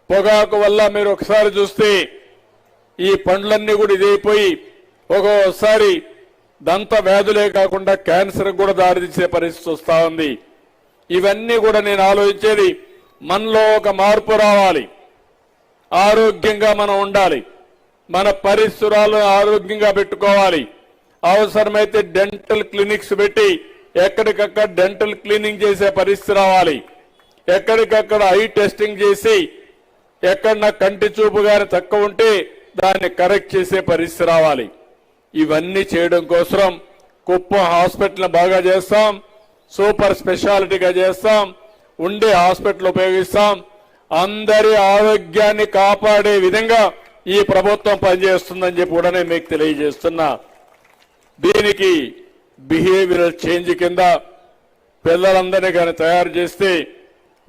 పొగాకు వల్ల మీరు ఒకసారి చూస్తే ఈ పండ్లన్నీ కూడా ఇదైపోయి ఒక్కోసారి దంత వ్యాధులే కాకుండా క్యాన్సర్ కూడా దారితీసే పరిస్థితి వస్తా ఉంది. ఇవన్నీ కూడా నేను ఆలోచించేది మనలో ఒక మార్పు రావాలి, ఆరోగ్యంగా మనం ఉండాలి, మన పరిసరాలను ఆరోగ్యంగా పెట్టుకోవాలి. అవసరమైతే డెంటల్ క్లినిక్స్ పెట్టి ఎక్కడికక్కడ డెంటల్ క్లీనింగ్ చేసే పరిస్థితి రావాలి. ఎక్కడికక్కడ ఐ టెస్టింగ్ చేసి ఎక్కడన్నా కంటి చూపు గాని తక్కువ ఉంటే దాన్ని కరెక్ట్ చేసే పరిస్థితి రావాలి. ఇవన్నీ చేయడం కోసం కుప్పం హాస్పిటల్ బాగా చేస్తాం, సూపర్ స్పెషాలిటీగా చేస్తాం, ఉండే హాస్పిటల్ ఉపయోగిస్తాం. అందరి ఆరోగ్యాన్ని కాపాడే విధంగా ఈ ప్రభుత్వం పనిచేస్తుందని చెప్పి కూడా నేను మీకు తెలియజేస్తున్నా. దీనికి బిహేవియరల్ చేంజ్ కింద పిల్లలందరినీ కానీ తయారు చేస్తే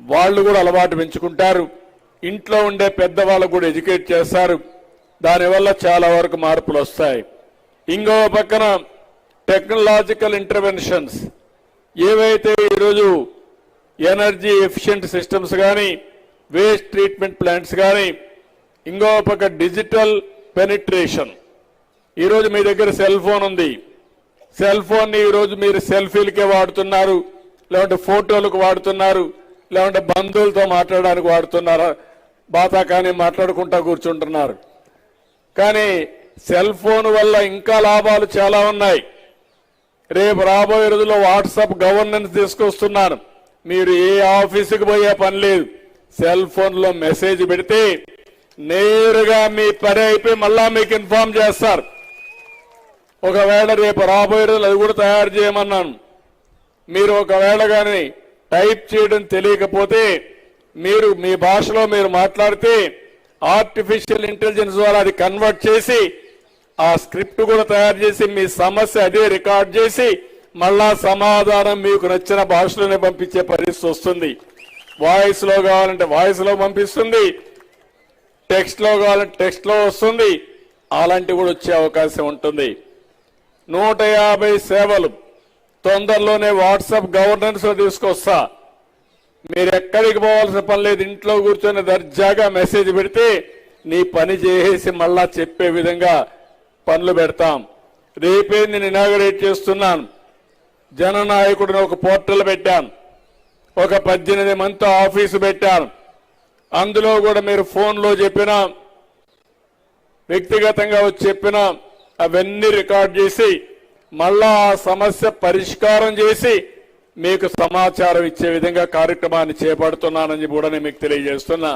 వాళ్ళు కూడా అలవాటు పెంచుకుంటారు. ఇంట్లో ఉండే పెద్దవాళ్ళకు కూడా ఎడ్యుకేట్ చేస్తారు. దానివల్ల చాలా వరకు మార్పులు వస్తాయి. ఇంకో పక్కన టెక్నాలజికల్ ఇంటర్వెన్షన్స్ ఏవైతే ఈరోజు ఎనర్జీ ఎఫిషియెంట్ సిస్టమ్స్ కానీ, వేస్ట్ ట్రీట్మెంట్ ప్లాంట్స్ కానీ, ఇంకో పక్క డిజిటల్ పెనిట్రేషన్. ఈరోజు మీ దగ్గర సెల్ ఫోన్ ఉంది, సెల్ ఫోన్ ని ఈరోజు మీరు సెల్ఫీలకే వాడుతున్నారు, లేకుంటే ఫోటోలకు వాడుతున్నారు, లేకుంటే బంధువులతో మాట్లాడడానికి వాడుతున్నారు, బాతా కానీ మాట్లాడుకుంటా కూర్చుంటున్నారు. కానీ సెల్ ఫోన్ వల్ల ఇంకా లాభాలు చాలా ఉన్నాయి. రేపు రాబోయే రోజుల్లో వాట్సాప్ గవర్నెన్స్ తీసుకొస్తున్నాను. మీరు ఏ ఆఫీసుకు పోయే పని లేదు, సెల్ ఫోన్ లో మెసేజ్ పెడితే నేరుగా మీ పని అయిపోయి మళ్ళా మీకు ఇన్ఫార్మ్ చేస్తారు. ఒకవేళ రేపు రాబోయే రోజులు అది కూడా తయారు చేయమన్నాను. మీరు ఒకవేళ కానీ టైప్ చేయడం తెలియకపోతే మీరు మీ భాషలో మీరు మాట్లాడితే ఆర్టిఫిషియల్ ఇంటెలిజెన్స్ ద్వారా అది కన్వర్ట్ చేసి ఆ స్క్రిప్ట్ కూడా తయారు చేసి మీ సమస్య అదే రికార్డ్ చేసి మళ్ళా సమాధానం మీకు నచ్చిన భాషలోనే పంపించే పరిస్థితి వస్తుంది. వాయిస్ లో కావాలంటే వాయిస్ లో పంపిస్తుంది, టెక్స్ట్ లో కావాలంటే టెక్స్ట్ లో వస్తుంది. అలాంటివి కూడా వచ్చే అవకాశం ఉంటుంది. 150 సేవలు తొందరలోనే వాట్సాప్ గవర్నెన్స్ లో తీసుకొస్తా. మీరు ఎక్కడికి పోవాల్సిన పని లేదు, ఇంట్లో కూర్చొని దర్జాగా మెసేజ్ పెడితే నీ పని చేసేసి మళ్ళా చెప్పే విధంగా పనులు పెడతాం. రేపే నేను ఇనాగరేట్ చేస్తున్నాను. జననాయకుడిని ఒక పోర్టల్ పెట్టాను, ఒక 18 మంది ఆఫీసు పెట్టాను. అందులో కూడా మీరు ఫోన్లో చెప్పినా వ్యక్తిగతంగా వచ్చి చెప్పినా అవన్నీ రికార్డ్ చేసి మళ్ళా ఆ సమస్య పరిష్కారం చేసి మీకు సమాచారం ఇచ్చే విధంగా కార్యక్రమాన్ని చేపడుతున్నానని కూడా నేను మీకు తెలియజేస్తున్నా.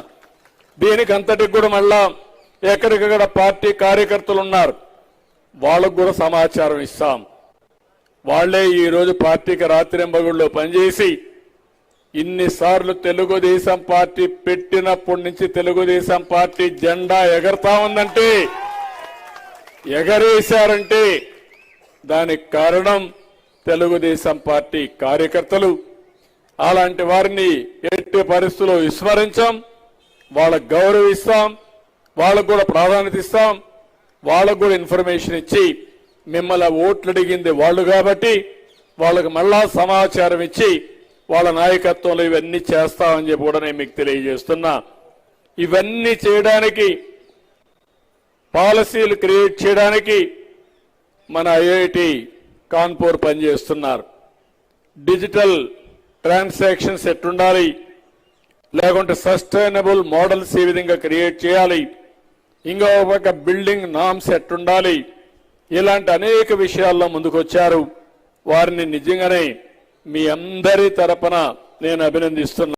దీనికి అంతటికి కూడా మళ్ళా ఎక్కడికక్కడ పార్టీ కార్యకర్తలు ఉన్నారు, వాళ్ళకు కూడా సమాచారం ఇస్తాం. వాళ్లే ఈ రోజు పార్టీకి రాత్రింబగుళ్ళలో పనిచేసి ఇన్నిసార్లు తెలుగుదేశం పార్టీ పెట్టినప్పటి నుంచి తెలుగుదేశం పార్టీ జెండా ఎగరతా ఉందంటే, ఎగరేశారంటే దానికి కారణం తెలుగుదేశం పార్టీ కార్యకర్తలు. అలాంటి వారిని ఎట్టి పరిస్థితుల్లో విస్మరించాం, వాళ్ళకు గౌరవిస్తాం, వాళ్ళకు కూడా ప్రాధాన్యత ఇస్తాం, వాళ్ళకు కూడా ఇన్ఫర్మేషన్ ఇచ్చి మిమ్మల్ని ఓట్లు అడిగింది వాళ్ళు కాబట్టి వాళ్ళకు మళ్ళా సమాచారం ఇచ్చి వాళ్ళ నాయకత్వంలో ఇవన్నీ చేస్తామని చెప్పి కూడా నేను మీకు తెలియజేస్తున్నా. ఇవన్నీ చేయడానికి, పాలసీలు క్రియేట్ చేయడానికి మన ఐఐటి కాన్పూర్ పనిచేస్తున్నారు. డిజిటల్ ట్రాన్సాక్షన్స్ ఎట్టుండాలి, లేకుంటే సస్టైనబుల్ మోడల్స్ ఏ విధంగా క్రియేట్ చేయాలి, ఇంకో ఒక బిల్డింగ్ నామ్స్ ఎట్టుండాలి, ఇలాంటి అనేక విషయాల్లో ముందుకొచ్చారు. వారిని నిజంగానే మీ అందరి తరపున నేను అభినందిస్తున్నాను.